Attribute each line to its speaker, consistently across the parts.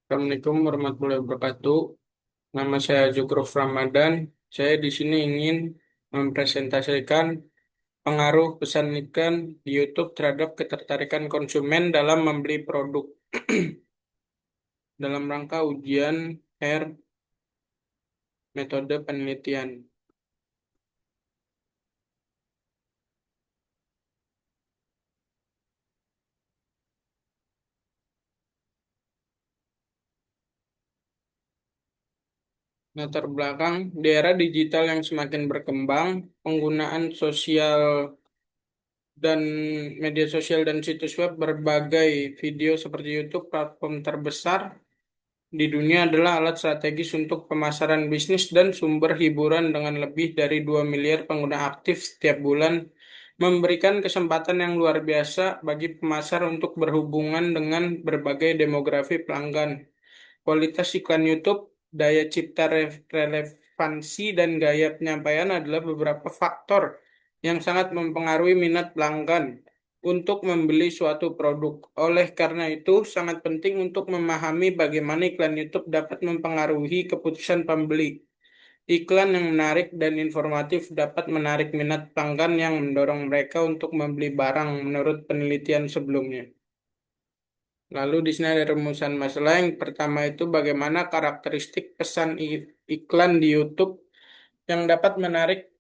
Speaker 1: Assalamualaikum warahmatullahi wabarakatuh. Nama saya Zukruf Ramadan. Saya di sini ingin mempresentasikan pengaruh pesan iklan di YouTube terhadap ketertarikan konsumen dalam membeli produk dalam rangka ujian R metode penelitian. Latar belakang di era digital yang semakin berkembang, penggunaan sosial dan media sosial dan situs web berbagai video seperti YouTube, platform terbesar di dunia adalah alat strategis untuk pemasaran bisnis dan sumber hiburan dengan lebih dari 2 miliar pengguna aktif setiap bulan, memberikan kesempatan yang luar biasa bagi pemasar untuk berhubungan dengan berbagai demografi pelanggan. Kualitas iklan YouTube, daya cipta relevansi, dan gaya penyampaian adalah beberapa faktor yang sangat mempengaruhi minat pelanggan untuk membeli suatu produk. Oleh karena itu, sangat penting untuk memahami bagaimana iklan YouTube dapat mempengaruhi keputusan pembeli. Iklan yang menarik dan informatif dapat menarik minat pelanggan yang mendorong mereka untuk membeli barang menurut penelitian sebelumnya. Lalu di sini ada rumusan masalah. Yang pertama itu bagaimana karakteristik pesan iklan di YouTube yang dapat menarik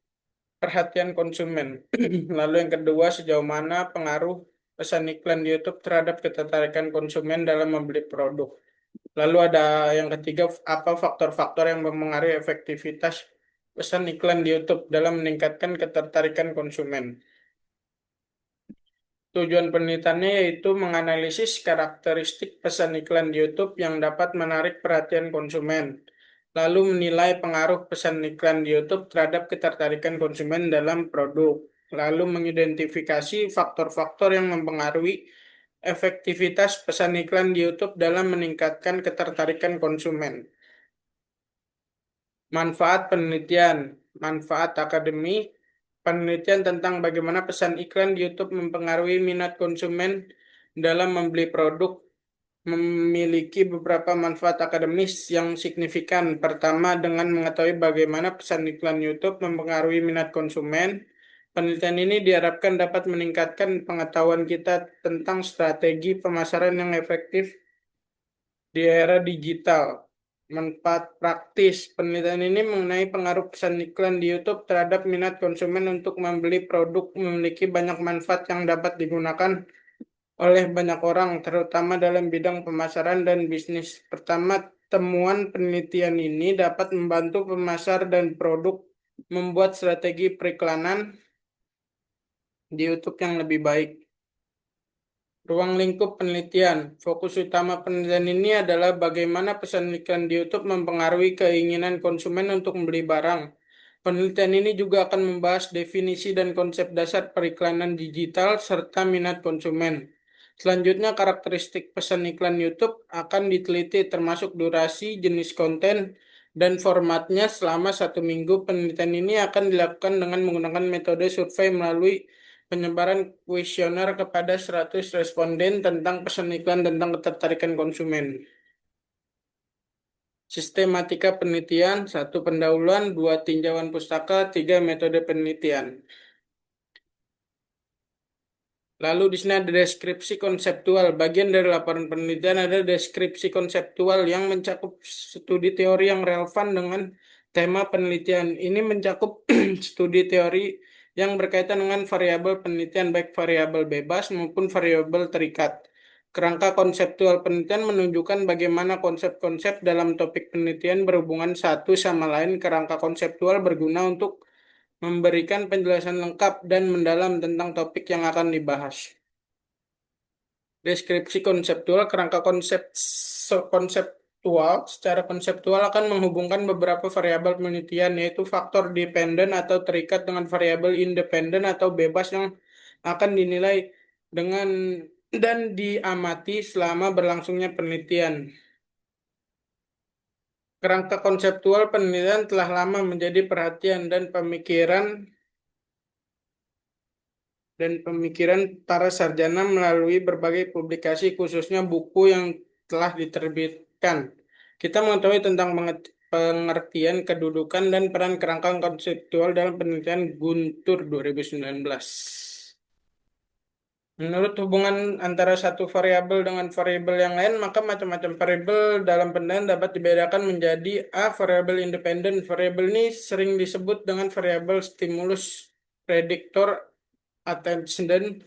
Speaker 1: perhatian konsumen. Lalu yang kedua, sejauh mana pengaruh pesan iklan di YouTube terhadap ketertarikan konsumen dalam membeli produk. Lalu ada yang ketiga, apa faktor-faktor yang mempengaruhi efektivitas pesan iklan di YouTube dalam meningkatkan ketertarikan konsumen. Tujuan penelitiannya yaitu menganalisis karakteristik pesan iklan di YouTube yang dapat menarik perhatian konsumen, lalu menilai pengaruh pesan iklan di YouTube terhadap ketertarikan konsumen dalam produk, lalu mengidentifikasi faktor-faktor yang mempengaruhi efektivitas pesan iklan di YouTube dalam meningkatkan ketertarikan konsumen. Manfaat penelitian, manfaat akademi, penelitian tentang bagaimana pesan iklan di YouTube mempengaruhi minat konsumen dalam membeli produk memiliki beberapa manfaat akademis yang signifikan. Pertama, dengan mengetahui bagaimana pesan iklan YouTube mempengaruhi minat konsumen, penelitian ini diharapkan dapat meningkatkan pengetahuan kita tentang strategi pemasaran yang efektif di era digital. Manfaat praktis. Penelitian ini mengenai pengaruh pesan iklan di YouTube terhadap minat konsumen untuk membeli produk memiliki banyak manfaat yang dapat digunakan oleh banyak orang, terutama dalam bidang pemasaran dan bisnis. Pertama, temuan penelitian ini dapat membantu pemasar dan produk membuat strategi periklanan di YouTube yang lebih baik. Ruang lingkup penelitian. Fokus utama penelitian ini adalah bagaimana pesan iklan di YouTube mempengaruhi keinginan konsumen untuk membeli barang. Penelitian ini juga akan membahas definisi dan konsep dasar periklanan digital serta minat konsumen. Selanjutnya, karakteristik pesan iklan YouTube akan diteliti termasuk durasi, jenis konten, dan formatnya selama 1 minggu. Penelitian ini akan dilakukan dengan menggunakan metode survei melalui penyebaran kuesioner kepada 100 responden tentang pesan iklan tentang ketertarikan konsumen. Sistematika penelitian, 1 pendahuluan, 2 tinjauan pustaka, 3 metode penelitian. Lalu di sini ada deskripsi konseptual. Bagian dari laporan penelitian ada deskripsi konseptual yang mencakup studi teori yang relevan dengan tema penelitian. Ini mencakup studi teori yang berkaitan dengan variabel penelitian, baik variabel bebas maupun variabel terikat. Kerangka konseptual penelitian menunjukkan bagaimana konsep-konsep dalam topik penelitian berhubungan satu sama lain. Kerangka konseptual berguna untuk memberikan penjelasan lengkap dan mendalam tentang topik yang akan dibahas. Deskripsi konseptual, kerangka konseptual secara konseptual akan menghubungkan beberapa variabel penelitian, yaitu faktor dependen atau terikat dengan variabel independen atau bebas yang akan dinilai dengan dan diamati selama berlangsungnya penelitian. Kerangka konseptual penelitian telah lama menjadi perhatian dan pemikiran para sarjana melalui berbagai publikasi, khususnya buku yang telah diterbit. kan. Kita mengetahui tentang pengertian, kedudukan, dan peran kerangka konseptual dalam penelitian Guntur 2019. Menurut hubungan antara satu variabel dengan variabel yang lain, maka macam-macam variabel dalam penelitian dapat dibedakan menjadi A. Variabel independen. Variabel ini sering disebut dengan variabel stimulus, prediktor, attention.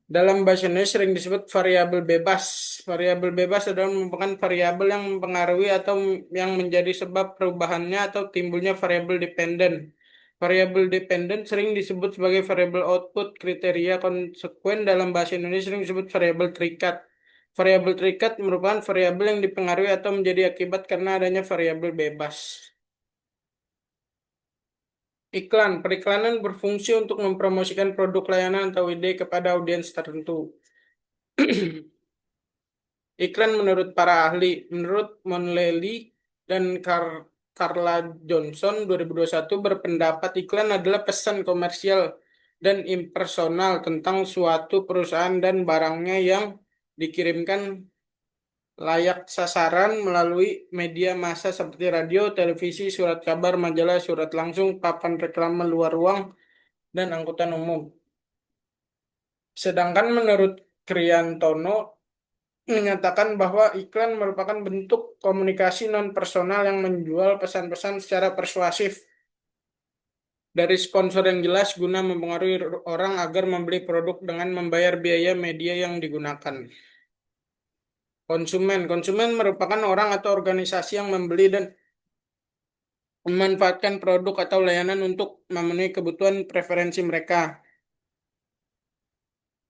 Speaker 1: Dalam bahasa Indonesia sering disebut variabel bebas. Variabel bebas adalah merupakan variabel yang mempengaruhi atau yang menjadi sebab perubahannya atau timbulnya variabel dependen. Variabel dependen sering disebut sebagai variabel output. Kriteria konsekuen dalam bahasa Indonesia sering disebut variabel terikat. Variabel terikat merupakan variabel yang dipengaruhi atau menjadi akibat karena adanya variabel bebas. Iklan. Periklanan berfungsi untuk mempromosikan produk layanan atau ide kepada audiens tertentu. Iklan menurut para ahli, menurut Monlely dan Carla Johnson 2021 berpendapat iklan adalah pesan komersial dan impersonal tentang suatu perusahaan dan barangnya yang dikirimkan layak sasaran melalui media massa seperti radio, televisi, surat kabar, majalah, surat langsung, papan reklame luar ruang, dan angkutan umum. Sedangkan menurut Kriantono menyatakan bahwa iklan merupakan bentuk komunikasi non-personal yang menjual pesan-pesan secara persuasif dari sponsor yang jelas guna mempengaruhi orang agar membeli produk dengan membayar biaya media yang digunakan. Konsumen. Konsumen merupakan orang atau organisasi yang membeli dan memanfaatkan produk atau layanan untuk memenuhi kebutuhan preferensi mereka.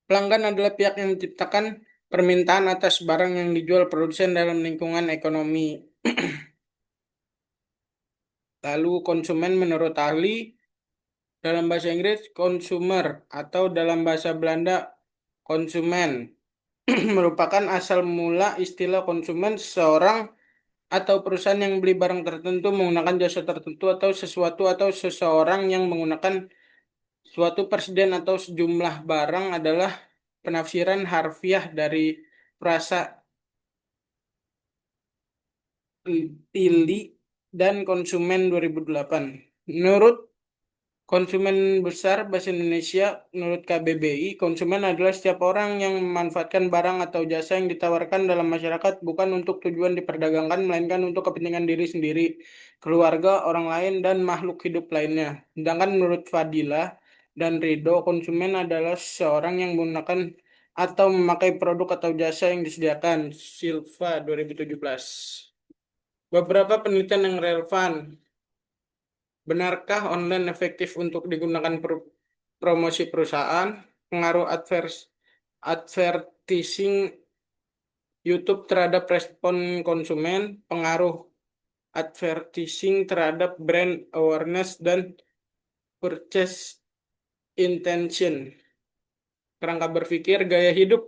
Speaker 1: Pelanggan adalah pihak yang menciptakan permintaan atas barang yang dijual produsen dalam lingkungan ekonomi. Lalu konsumen menurut ahli dalam bahasa Inggris consumer atau dalam bahasa Belanda konsumen merupakan asal mula istilah konsumen seseorang atau perusahaan yang beli barang tertentu menggunakan jasa tertentu atau sesuatu atau seseorang yang menggunakan suatu persediaan atau sejumlah barang adalah penafsiran harfiah dari frasa Tilly dan konsumen 2008. Menurut konsumen besar bahasa Indonesia, menurut KBBI, konsumen adalah setiap orang yang memanfaatkan barang atau jasa yang ditawarkan dalam masyarakat bukan untuk tujuan diperdagangkan, melainkan untuk kepentingan diri sendiri, keluarga, orang lain, dan makhluk hidup lainnya. Sedangkan menurut Fadila dan Ridho, konsumen adalah seseorang yang menggunakan atau memakai produk atau jasa yang disediakan. Silva 2017. Beberapa penelitian yang relevan. Benarkah online efektif untuk digunakan promosi perusahaan? Pengaruh advertising YouTube terhadap respon konsumen, pengaruh advertising terhadap brand awareness dan purchase intention. Kerangka berpikir gaya hidup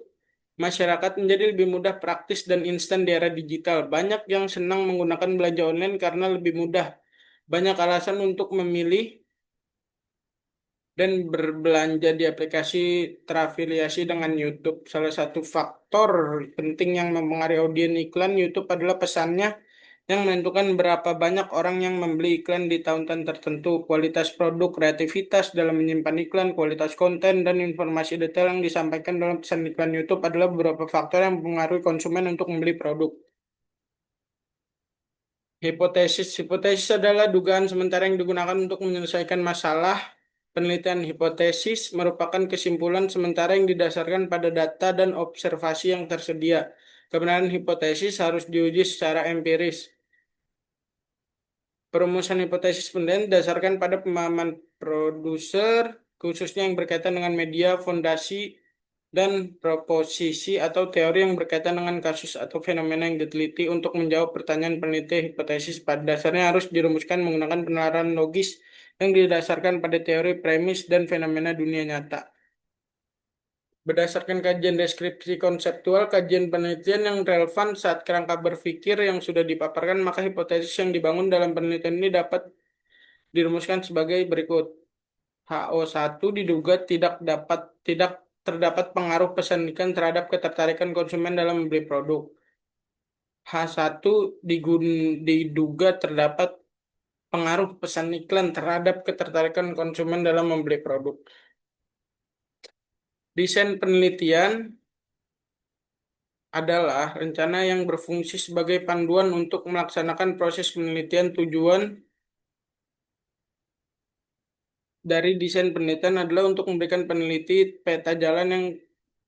Speaker 1: masyarakat menjadi lebih mudah, praktis, dan instan di era digital. Banyak yang senang menggunakan belanja online karena lebih mudah. Banyak alasan untuk memilih dan berbelanja di aplikasi terafiliasi dengan YouTube. Salah satu faktor penting yang mempengaruhi audiens iklan YouTube adalah pesannya yang menentukan berapa banyak orang yang membeli iklan di tahun-tahun tertentu, kualitas produk, kreativitas dalam menyimpan iklan, kualitas konten, dan informasi detail yang disampaikan dalam pesan iklan YouTube adalah beberapa faktor yang mempengaruhi konsumen untuk membeli produk. Hipotesis. Hipotesis adalah dugaan sementara yang digunakan untuk menyelesaikan masalah. Penelitian hipotesis merupakan kesimpulan sementara yang didasarkan pada data dan observasi yang tersedia. Kebenaran hipotesis harus diuji secara empiris. Perumusan hipotesis penelitian didasarkan pada pemahaman produser, khususnya yang berkaitan dengan media, fondasi, dan proposisi atau teori yang berkaitan dengan kasus atau fenomena yang diteliti. Untuk menjawab pertanyaan peneliti, hipotesis pada dasarnya harus dirumuskan menggunakan penelaran logis yang didasarkan pada teori, premis, dan fenomena dunia nyata. Berdasarkan kajian deskripsi konseptual, kajian penelitian yang relevan saat kerangka berpikir yang sudah dipaparkan, maka hipotesis yang dibangun dalam penelitian ini dapat dirumuskan sebagai berikut. HO1 diduga tidak terdapat pengaruh pesan iklan terhadap ketertarikan konsumen dalam membeli produk. H1 diduga terdapat pengaruh pesan iklan terhadap ketertarikan konsumen dalam membeli produk. Desain penelitian adalah rencana yang berfungsi sebagai panduan untuk melaksanakan proses penelitian. Tujuan dari desain penelitian adalah untuk memberikan peneliti peta jalan yang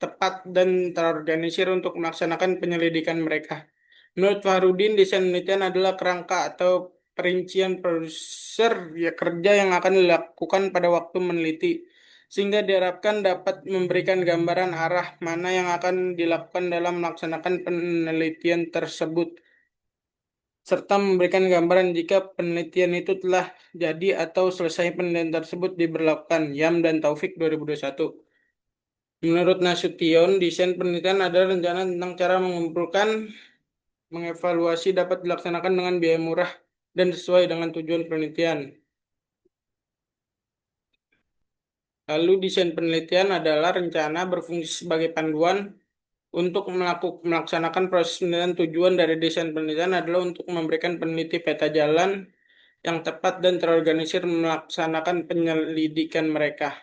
Speaker 1: tepat dan terorganisir untuk melaksanakan penyelidikan mereka. Menurut Fahrudin, desain penelitian adalah kerangka atau perincian prosedur ya kerja yang akan dilakukan pada waktu meneliti, sehingga diharapkan dapat memberikan gambaran arah mana yang akan dilakukan dalam melaksanakan penelitian tersebut, serta memberikan gambaran jika penelitian itu telah jadi atau selesai penelitian tersebut diberlakukan. Yam dan Taufik 2021. Menurut Nasution, desain penelitian adalah rencana tentang cara mengumpulkan, mengevaluasi dapat dilaksanakan dengan biaya murah dan sesuai dengan tujuan penelitian. Lalu desain penelitian adalah rencana berfungsi sebagai panduan untuk melaksanakan proses penelitian. Tujuan dari desain penelitian adalah untuk memberikan peneliti peta jalan yang tepat dan terorganisir melaksanakan penyelidikan mereka.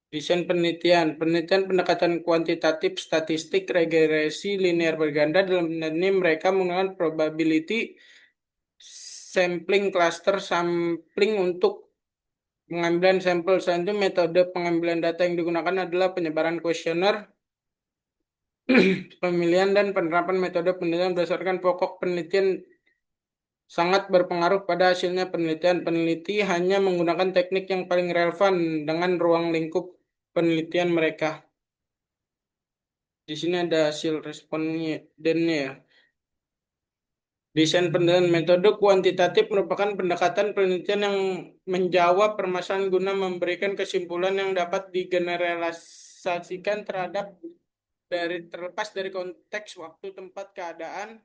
Speaker 1: Desain penelitian, penelitian pendekatan kuantitatif, statistik, regresi, linear berganda. Dalam penelitian ini mereka menggunakan probability sampling, cluster sampling untuk pengambilan sampel. Selain itu, metode pengambilan data yang digunakan adalah penyebaran kuesioner, pemilihan dan penerapan metode penelitian berdasarkan pokok penelitian sangat berpengaruh pada hasilnya penelitian. Peneliti hanya menggunakan teknik yang paling relevan dengan ruang lingkup penelitian mereka. Di sini ada hasil respondennya ya. Desain penelitian metode kuantitatif merupakan pendekatan penelitian yang menjawab permasalahan guna memberikan kesimpulan yang dapat digeneralisasikan terlepas dari konteks, waktu, tempat, keadaan.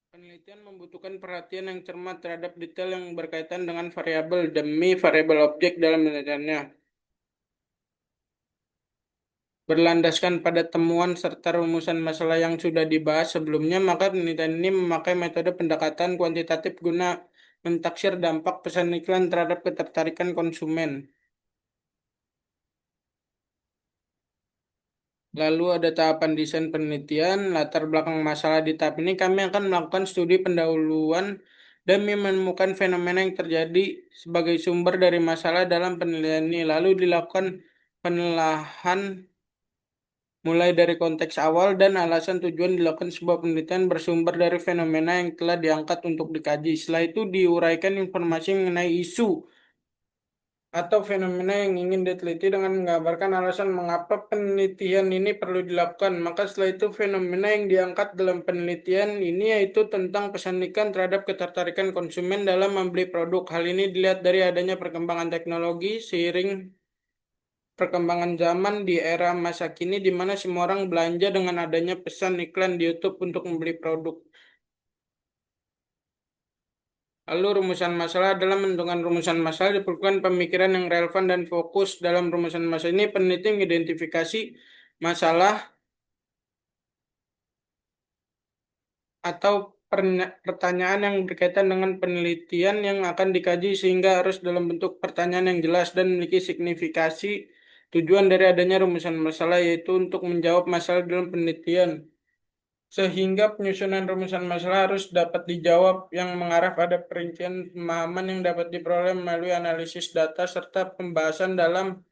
Speaker 1: Penelitian membutuhkan perhatian yang cermat terhadap detail yang berkaitan dengan variabel demi variabel objek dalam penelitiannya. Berlandaskan pada temuan serta rumusan masalah yang sudah dibahas sebelumnya, maka penelitian ini memakai metode pendekatan kuantitatif guna mentaksir dampak pesan iklan terhadap ketertarikan konsumen. Lalu ada tahapan desain penelitian, latar belakang masalah. Di tahap ini kami akan melakukan studi pendahuluan demi menemukan fenomena yang terjadi sebagai sumber dari masalah dalam penelitian ini. Lalu dilakukan penelaahan mulai dari konteks awal dan alasan tujuan dilakukan sebuah penelitian bersumber dari fenomena yang telah diangkat untuk dikaji. Setelah itu diuraikan informasi mengenai isu atau fenomena yang ingin diteliti dengan menggambarkan alasan mengapa penelitian ini perlu dilakukan. Maka setelah itu fenomena yang diangkat dalam penelitian ini yaitu tentang pesan iklan terhadap ketertarikan konsumen dalam membeli produk. Hal ini dilihat dari adanya perkembangan teknologi seiring perkembangan zaman di era masa kini di mana semua orang belanja dengan adanya pesan iklan di YouTube untuk membeli produk. Lalu rumusan masalah adalah menentukan rumusan masalah diperlukan pemikiran yang relevan dan fokus. Dalam rumusan masalah ini peneliti mengidentifikasi masalah atau pertanyaan yang berkaitan dengan penelitian yang akan dikaji sehingga harus dalam bentuk pertanyaan yang jelas dan memiliki signifikasi. Tujuan dari adanya rumusan masalah yaitu untuk menjawab masalah dalam penelitian. Sehingga penyusunan rumusan masalah harus dapat dijawab yang mengarah pada perincian pemahaman yang dapat diperoleh melalui analisis data serta pembahasan. Dalam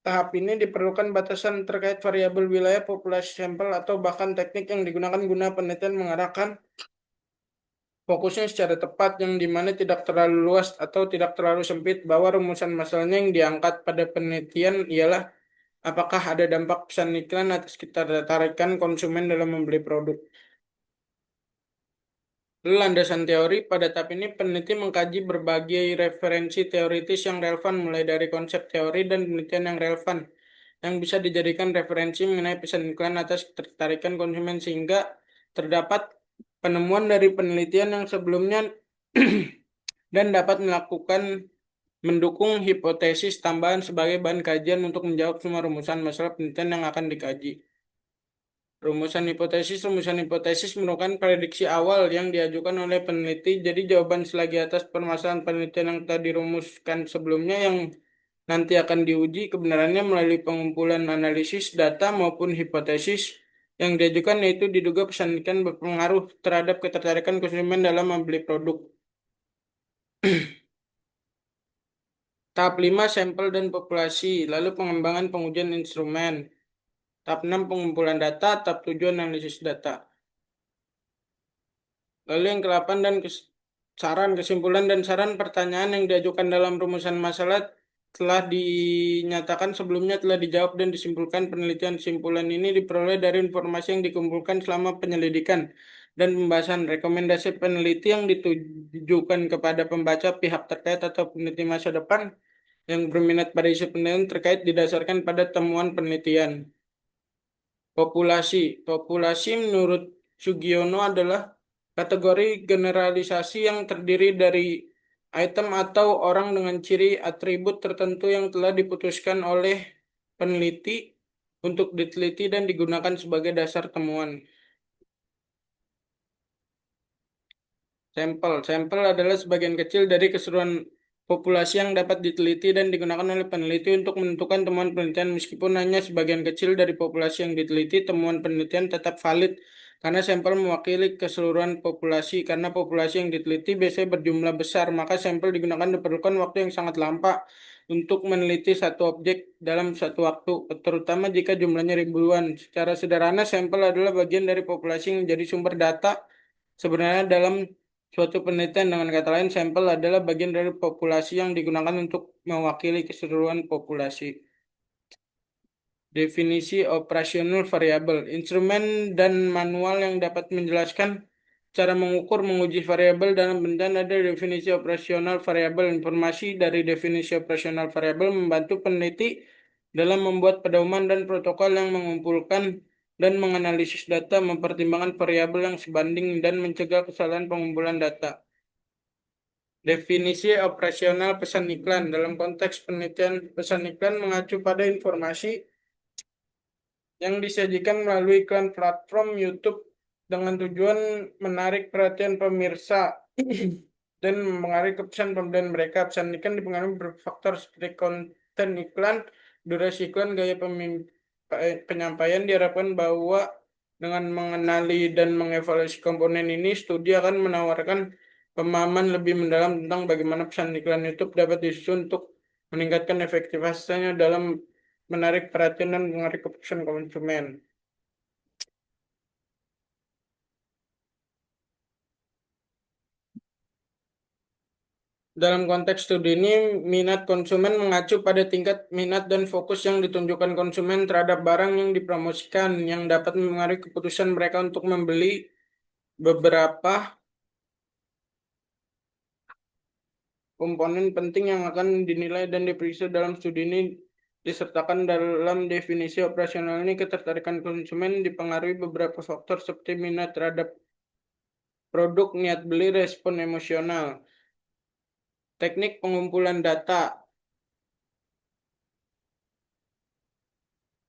Speaker 1: tahap ini diperlukan batasan terkait variabel wilayah, populasi sampel, atau bahkan teknik yang digunakan guna penelitian mengarahkan fokusnya secara tepat yang dimana tidak terlalu luas atau tidak terlalu sempit, bahwa rumusan masalahnya yang diangkat pada penelitian ialah apakah ada dampak pesan iklan atas ketertarikan konsumen dalam membeli produk. Landasan teori pada tahap ini peneliti mengkaji berbagai referensi teoritis yang relevan mulai dari konsep teori dan penelitian yang relevan yang bisa dijadikan referensi mengenai pesan iklan atas ketertarikan konsumen sehingga terdapat penemuan dari penelitian yang sebelumnya dan dapat melakukan Mendukung hipotesis tambahan sebagai bahan kajian untuk menjawab semua rumusan masalah penelitian yang akan dikaji. Rumusan hipotesis merupakan prediksi awal yang diajukan oleh peneliti. Jadi jawaban selagi atas permasalahan penelitian yang telah dirumuskan sebelumnya yang nanti akan diuji kebenarannya melalui pengumpulan analisis data maupun hipotesis yang diajukan, yaitu diduga pesan iklan berpengaruh terhadap ketertarikan konsumen dalam membeli produk. Tahap 5 sampel dan populasi, lalu pengembangan pengujian instrumen. Tahap 6 pengumpulan data, tahap 7 analisis data. Lalu yang ke-8 dan saran, kesimpulan dan saran pertanyaan yang diajukan dalam rumusan masalah telah dinyatakan sebelumnya telah dijawab dan disimpulkan. Penelitian simpulan ini diperoleh dari informasi yang dikumpulkan selama penyelidikan dan pembahasan. Rekomendasi peneliti yang ditujukan kepada pembaca, pihak terkait atau peneliti masa depan yang berminat pada isu penelitian terkait didasarkan pada temuan penelitian. Populasi. Populasi menurut Sugiono adalah kategori generalisasi yang terdiri dari item atau orang dengan ciri atribut tertentu yang telah diputuskan oleh peneliti untuk diteliti dan digunakan sebagai dasar temuan. Sampel. Sampel adalah sebagian kecil dari keseluruhan populasi yang dapat diteliti dan digunakan oleh peneliti untuk menentukan temuan penelitian. Meskipun hanya sebagian kecil dari populasi yang diteliti, temuan penelitian tetap valid karena sampel mewakili keseluruhan populasi. Karena populasi yang diteliti biasanya berjumlah besar, maka sampel digunakan diperlukan waktu yang sangat lama untuk meneliti satu objek dalam satu waktu, terutama jika jumlahnya ribuan. Secara sederhana, sampel adalah bagian dari populasi yang menjadi sumber data. Sebenarnya dalam suatu penelitian, dengan kata lain, sampel adalah bagian dari populasi yang digunakan untuk mewakili keseluruhan populasi. Definisi operasional variabel. Instrumen dan manual yang dapat menjelaskan cara mengukur, menguji variabel dalam penelitian ada definisi operasional variabel. Informasi dari definisi operasional variabel membantu peneliti dalam membuat pedoman dan protokol yang mengumpulkan dan menganalisis data, mempertimbangkan variabel yang sebanding, dan mencegah kesalahan pengumpulan data. Definisi operasional pesan iklan. Dalam konteks penelitian, pesan iklan mengacu pada informasi yang disajikan melalui iklan platform YouTube dengan tujuan menarik perhatian pemirsa dan mempengaruhi keputusan pembelian mereka. Pesan iklan dipengaruhi beberapa faktor seperti konten iklan, durasi iklan, gaya penyampaian. Diharapkan bahwa dengan mengenali dan mengevaluasi komponen ini, studi akan menawarkan pemahaman lebih mendalam tentang bagaimana pesan iklan YouTube dapat disusun untuk meningkatkan efektivitasnya dalam menarik perhatian dan mengaruhi keputusan konsumen. Dalam konteks studi ini, minat konsumen mengacu pada tingkat minat dan fokus yang ditunjukkan konsumen terhadap barang yang dipromosikan, yang dapat mempengaruhi keputusan mereka untuk membeli. Beberapa komponen penting yang akan dinilai dan diperiksa dalam studi ini disertakan dalam definisi operasional ini. Ketertarikan konsumen dipengaruhi beberapa faktor seperti minat terhadap produk, niat beli, respon emosional. Teknik pengumpulan data.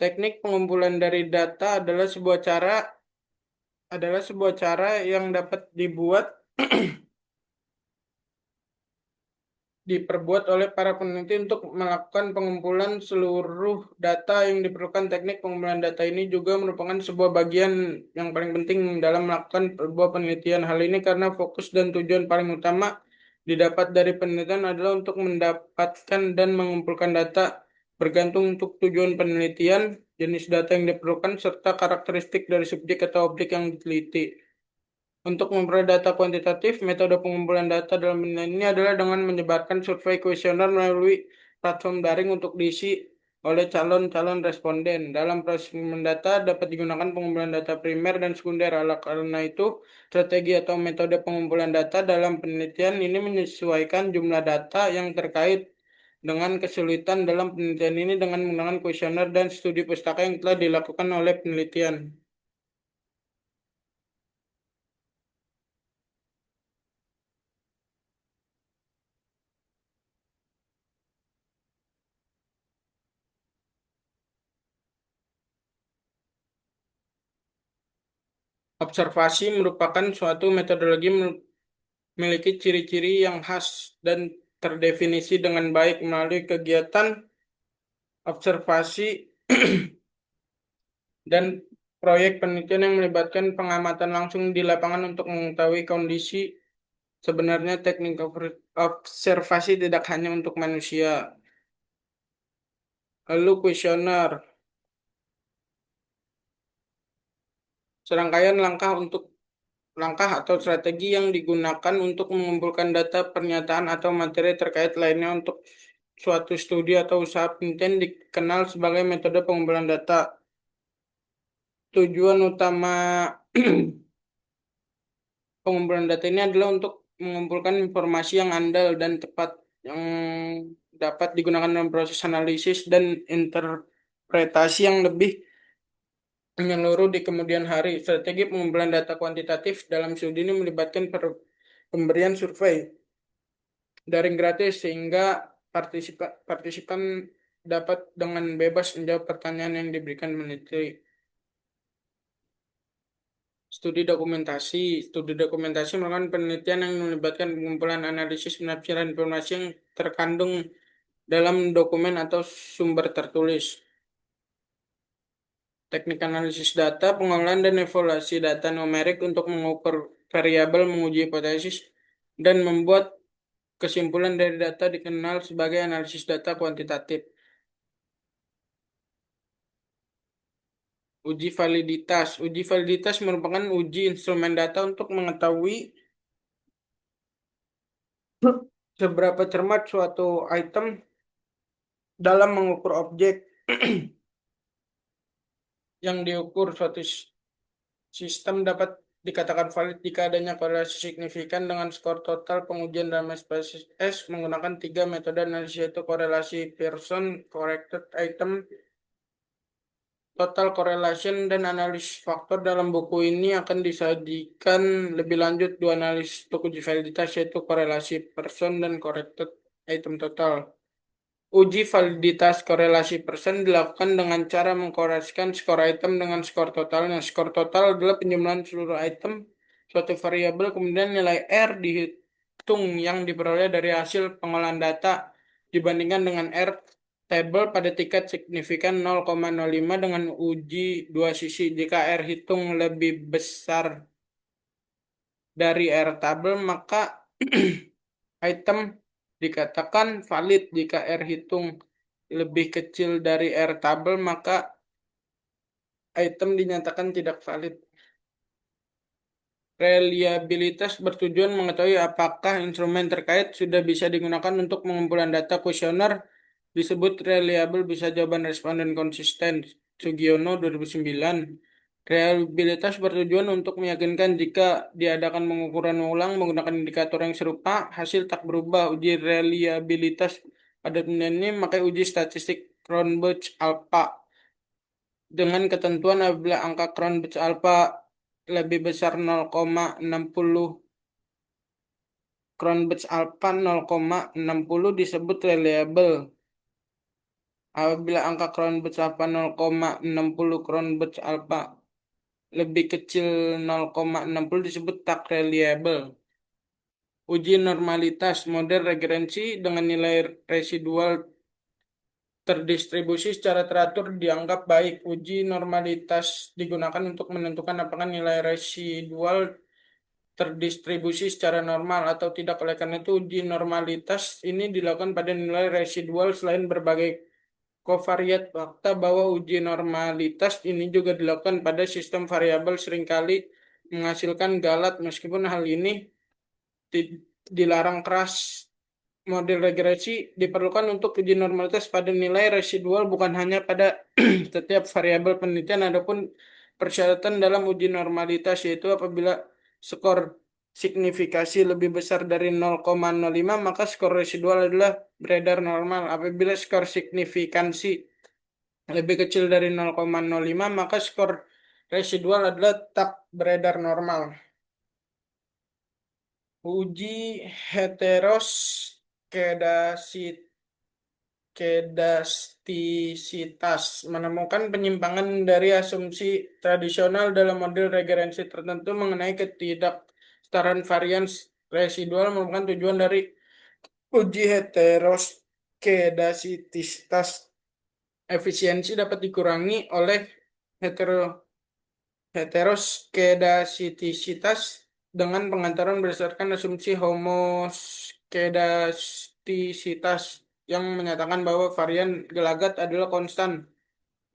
Speaker 1: Teknik pengumpulan dari data adalah sebuah cara yang dapat diperbuat oleh para peneliti untuk melakukan pengumpulan seluruh data yang diperlukan. Teknik pengumpulan data ini juga merupakan sebuah bagian yang paling penting dalam melakukan sebuah penelitian. Hal ini karena fokus dan tujuan paling utama didapat dari penelitian adalah untuk mendapatkan dan mengumpulkan data. Bergantung untuk tujuan penelitian, jenis data yang diperlukan, serta karakteristik dari subjek atau objek yang diteliti. Untuk memperoleh data kuantitatif, metode pengumpulan data dalam penelitian ini adalah dengan menyebarkan survei kuesioner melalui platform daring untuk diisi oleh calon-calon responden. Dalam proses pengumpulan data dapat digunakan pengumpulan data primer dan sekunder. Karena itu, strategi atau metode pengumpulan data dalam penelitian ini menyesuaikan jumlah data yang terkait dengan kesulitan dalam penelitian ini dengan menggunakan kuesioner dan studi pustaka yang telah dilakukan oleh penelitian. Observasi merupakan suatu metodologi memiliki ciri-ciri yang khas dan terdefinisi dengan baik melalui kegiatan observasi dan proyek penelitian yang melibatkan pengamatan langsung di lapangan untuk mengetahui kondisi sebenarnya. Teknik observasi tidak hanya untuk manusia. Lalu kuesioner, serangkaian langkah atau strategi yang digunakan untuk mengumpulkan data, pernyataan, atau materi terkait lainnya untuk suatu studi atau usaha penelitian dikenal sebagai metode pengumpulan data. Tujuan utama pengumpulan data ini adalah untuk mengumpulkan informasi yang andal dan tepat yang dapat digunakan dalam proses analisis dan interpretasi yang lebih menyeluruh di kemudian hari. Strategi pengumpulan data kuantitatif dalam studi ini melibatkan pemberian survei daring gratis sehingga partisipan dapat dengan bebas menjawab pertanyaan yang diberikan peneliti. Studi dokumentasi. Studi dokumentasi merupakan penelitian yang melibatkan pengumpulan analisis penafsiran informasi yang terkandung dalam dokumen atau sumber tertulis. Teknik analisis data, pengolahan dan evaluasi data numerik untuk mengukur variabel, menguji hipotesis, dan membuat kesimpulan dari data dikenal sebagai analisis data kuantitatif. Uji validitas. Uji validitas merupakan uji instrumen data untuk mengetahui seberapa cermat suatu item dalam mengukur objek. Yang diukur suatu sistem dapat dikatakan valid jika adanya korelasi signifikan dengan skor total pengujian dalam SPSS menggunakan tiga metode analisis, yaitu korelasi Pearson, corrected item, total correlation, dan analisis faktor. Dalam buku ini akan disajikan lebih lanjut dua analisis untuk uji validitas, yaitu korelasi Pearson dan corrected item total. Uji validitas korelasi persen dilakukan dengan cara mengkorelasikan skor item dengan skor totalnya. Skor total adalah penjumlahan seluruh item suatu variabel, kemudian nilai R dihitung yang diperoleh dari hasil pengolahan data dibandingkan dengan R table pada tingkat signifikan 0,05 dengan uji dua sisi. Jika R hitung lebih besar dari R tabel, maka item dikatakan valid. Jika R hitung lebih kecil dari R tabel, maka item dinyatakan tidak valid. Reliabilitas bertujuan mengetahui apakah instrumen terkait sudah bisa digunakan untuk pengumpulan data. Kuesioner disebut reliable bisa jawaban responden konsisten. Sugiono 2009. Reliabilitas bertujuan untuk meyakinkan jika diadakan pengukuran ulang menggunakan indikator yang serupa, hasil tak berubah. Uji reliabilitas pada penelitian ini memakai uji statistik Cronbach-Alpha dengan ketentuan apabila angka Cronbach-Alpha lebih besar 0,60, Cronbach-Alpha 0,60 disebut reliable. Apabila angka Cronbach-Alpha 0,60, Cronbach-Alpha lebih kecil 0,60 disebut tak reliable. Uji normalitas model regressi dengan nilai residual terdistribusi secara teratur dianggap baik. Uji normalitas digunakan untuk menentukan apakah nilai residual terdistribusi secara normal atau tidak. Oleh karena itu, uji normalitas ini dilakukan pada nilai residual selain berbagai kovariat. Fakta bahwa uji normalitas ini juga dilakukan pada sistem variabel seringkali menghasilkan galat. Meskipun hal ini dilarang keras, model regresi diperlukan untuk uji normalitas pada nilai residual bukan hanya pada setiap variabel penelitian. Adapun persyaratan dalam uji normalitas yaitu apabila skor signifikasi lebih besar dari 0,05 maka skor residual adalah beredar normal. Apabila skor signifikansi lebih kecil dari 0,05 maka skor residual adalah tak beredar normal. Uji heteroskedastis kedastisitas menemukan penyimpangan dari asumsi tradisional dalam model regressi tertentu mengenai ketidaksetaraan varian residual merupakan tujuan dari uji heteroskedasisitas. Efisiensi dapat dikurangi oleh heteroskedasisitas dengan pengantaran berdasarkan asumsi homoskedastisitas yang menyatakan bahwa varian gelagat adalah konstan,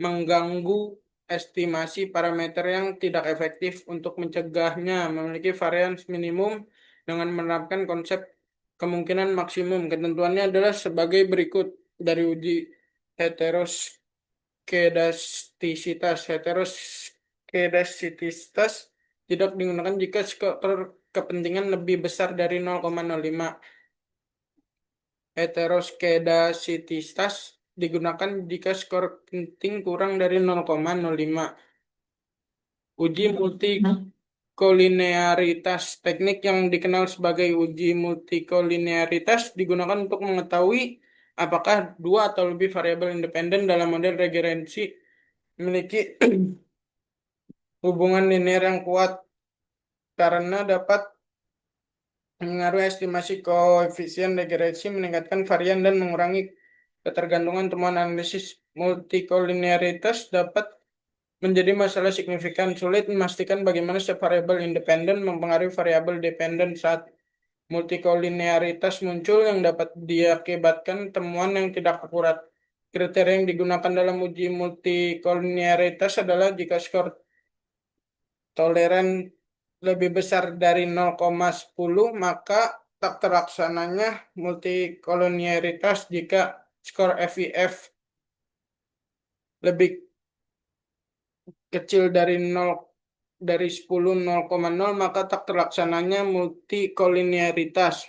Speaker 1: mengganggu estimasi parameter yang tidak efektif untuk mencegahnya memiliki varians minimum dengan menerapkan konsep kemungkinan maksimum. Ketentuannya adalah sebagai berikut dari uji heteroskedastisitas tidak digunakan jika skor kepentingan lebih besar dari 0,05. Heteroskedasisitas digunakan jika skor penting kurang dari 0,05. Uji multikolinearitas. Teknik yang dikenal sebagai uji multikolinearitas digunakan untuk mengetahui apakah dua atau lebih variabel independen dalam model regressi memiliki hubungan linear yang kuat karena dapat mengaruhi estimasi koefisien regresi, meningkatkan varian, dan mengurangi ketergantungan temuan analisis. Multikolinearitas dapat menjadi masalah signifikan. Sulit memastikan bagaimana setiap variabel independen mempengaruhi variabel dependen saat multikolinearitas muncul yang dapat diakibatkan temuan yang tidak akurat. Kriteria yang digunakan dalam uji multikolinearitas adalah jika skor toleran lebih besar dari 0,10 maka tak terlaksananya multikolonialitas. Jika skor FIF lebih kecil dari 10 0,0 maka tak terlaksananya multikolonialitas.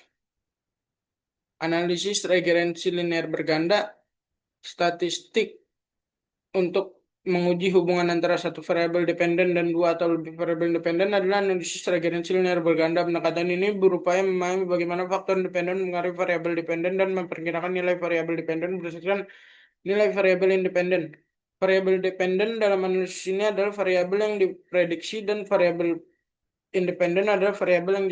Speaker 1: Analisis regressi linear berganda. Statistik untuk menguji hubungan antara satu variabel dependen dan dua atau lebih variabel independen adalah analisis regressi linear berganda. Pendekatan ini berupaya memahami bagaimana faktor independen mengaruhi variabel dependen dan memperkirakan nilai variabel dependen berdasarkan nilai variabel independen. Variabel dependen dalam analisis ini adalah variabel yang diprediksi dan variabel independen adalah variabel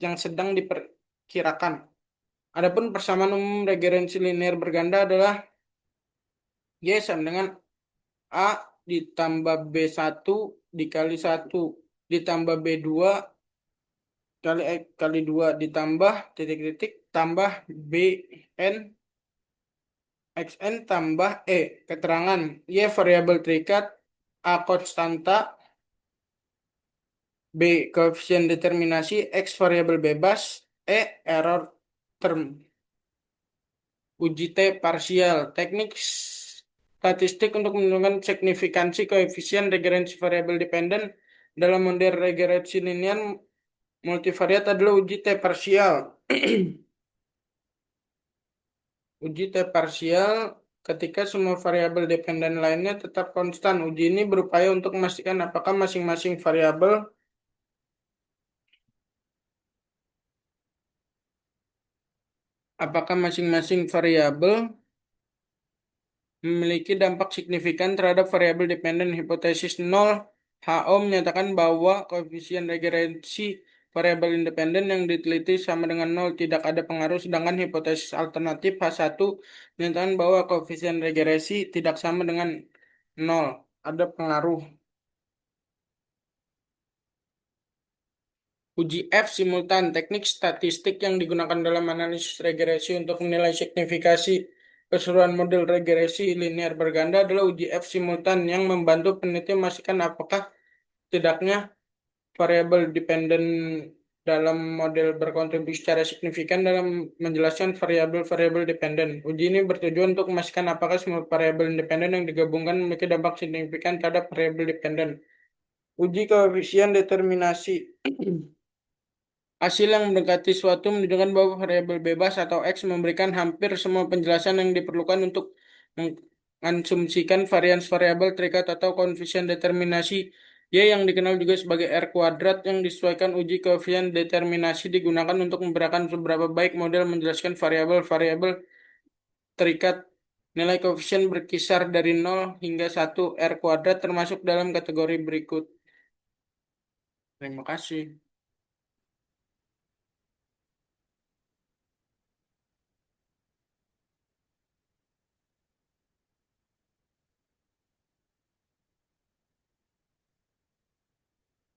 Speaker 1: yang sedang diperkirakan. Adapun persamaan umum regressi linear berganda adalah Y sama dengan A ditambah B1 dikali 1 ditambah B2 kali X kali 2 ditambah titik-titik tambah BN XN tambah E. Keterangan Y variabel terikat, A konstanta, B koefisien determinasi, X variabel bebas, E error term. Uji T parsial. Teknik statistik untuk menentukan signifikansi koefisien regressi variabel dependen dalam model regressi linear multivariat adalah uji T parsial. Uji T parsial ketika semua variabel dependen lainnya tetap konstan. Uji ini berupaya untuk memastikan apakah masing-masing variabel memiliki dampak signifikan terhadap variabel dependen. Hipotesis 0 HO menyatakan bahwa koefisien regressi variabel independen yang diteliti sama dengan 0, tidak ada pengaruh, sedangkan hipotesis alternatif H1 menyatakan bahwa koefisien regresi tidak sama dengan 0, ada pengaruh. Uji F simultan. Teknik statistik yang digunakan dalam analisis regresi untuk menilai signifikasi keseluruhan model regresi linear berganda adalah uji F simultan yang membantu peneliti memastikan apakah tidaknya variabel dependen dalam model berkontribusi secara signifikan dalam menjelaskan variabel-variabel dependen. Uji ini bertujuan untuk memastikan apakah semua variabel independen yang digabungkan memiliki dampak signifikan terhadap variabel dependen. Uji koefisien determinasi. Hasil yang mendekati suatu menunjukkan bahwa variabel bebas atau X memberikan hampir semua penjelasan yang diperlukan untuk mengasumsikan variabel terikat atau koefisien determinasi Y yang dikenal juga sebagai R kuadrat yang disesuaikan. Uji koefisien determinasi digunakan untuk membedakan seberapa baik model menjelaskan variabel-variabel terikat. Nilai koefisien berkisar dari 0 hingga 1 R kuadrat termasuk dalam kategori berikut. Terima kasih.